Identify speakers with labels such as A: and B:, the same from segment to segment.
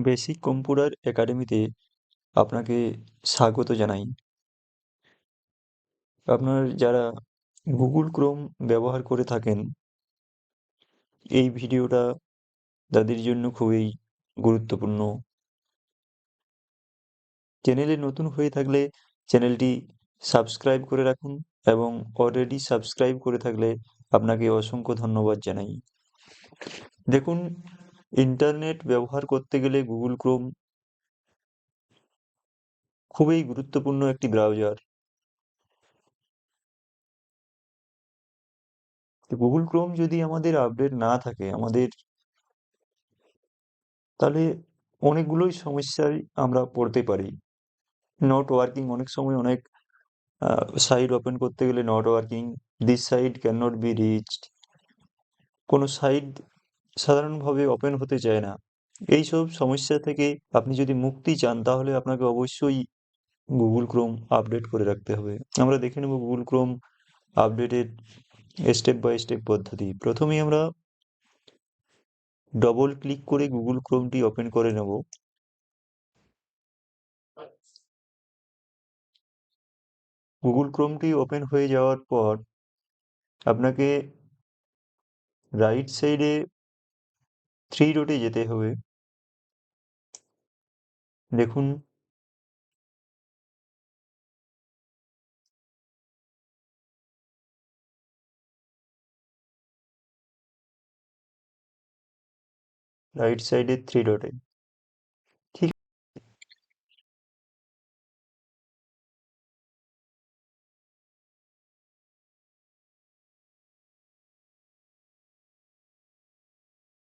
A: Basic computer একাডেমিতে আপনাকে স্বাগত জানাই। আপনার যারা গুগল ক্রোম ব্যবহার করে থাকেন, এই ভিডিওটা তাদের জন্য খুবই গুরুত্বপূর্ণ। চ্যানেলে নতুন হয়ে থাকলে চ্যানেলটি সাবস্ক্রাইব করে রাখুন এবং অলরেডি সাবস্ক্রাইব করে থাকলে আপনাকে অসংখ্য ধন্যবাদ জানাই। দেখুন, ইন্টারনেট ব্যবহার করতে গেলে গুগল ক্রোম খুবই গুরুত্বপূর্ণ একটি ব্রাউজার। গুগল ক্রোম যদি আমাদের আপডেট না থাকে তাহলে অনেকগুলোই সমস্যায় আমরা পড়তে পারি। নট ওয়ার্কিং, অনেক সময় অনেক সাইট ওপেন করতে গেলে not working, this site can not be reached, কোনো সাইট সাধারণভাবে ওপেন হতে চায় না। এইসব সমস্যা থেকে আপনি যদি মুক্তি চান তাহলে আপনাকে অবশ্যই গুগল ক্রোম আপডেট করে রাখতে হবে। আমরা দেখে নেব গুগল ক্রোম আপডেটের স্টেপ বাই স্টেপ পদ্ধতি। প্রথমেই আমরা ডবল ক্লিক করে গুগল ক্রোমটি ওপেন করে নেব। গুগল ক্রোমটি ওপেন হয়ে যাওয়ার পর আপনাকে রাইট সাইডে 3 ডটে যেতে হবে। দেখুন, রাইট সাইডে 3 ডটে, ঠিক।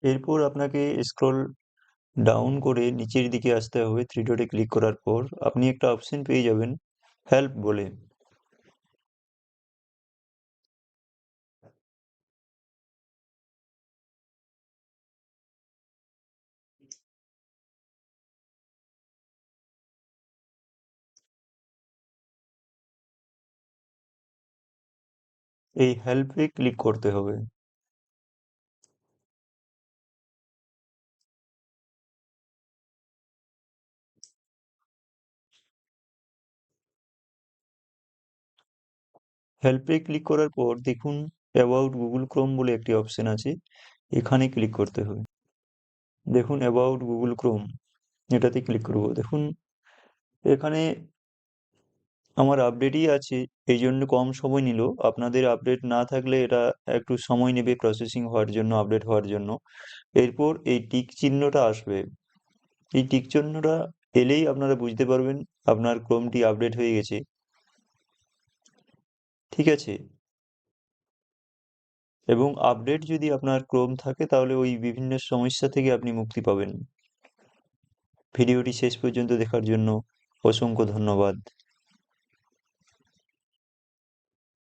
A: এরপর আপনাকে স্ক্রল ডাউন করে নিচের দিকে আসতে হবে। 3 ডটে ক্লিক করার পর আপনি একটা অপশন পেয়ে যাবেন হেল্প বলে। এই হেল্পে ক্লিক করতে হবে। হেল্পে ক্লিক করার পর দেখুন অ্যাবাউট গুগল ক্রোম বলে একটি অপশন আছে, এখানে ক্লিক করতে হবে। দেখুন অ্যাবাউট গুগল ক্রোম, এটাতে ক্লিক করব। দেখুন এখানে আমার আপডেটই আছে, এই জন্য কম সময় নিল। আপনাদের আপডেট না থাকলে এটা একটু সময় নেবে প্রসেসিং হওয়ার জন্য, আপডেট হওয়ার জন্য। এরপর এই টিক চিহ্নটা আসবে। এই টিক চিহ্নটা এলেই আপনারা বুঝতে পারবেন আপনার ক্রোমটি আপডেট হয়ে গেছে। ঠিক আছে, এবং আপডেট যদি আপনার ক্রোম থাকে তাহলে ওই বিভিন্ন সমস্যা থেকে আপনি মুক্তি পাবেন। ভিডিওটি শেষ পর্যন্ত দেখার জন্য অসংখ্য ধন্যবাদ।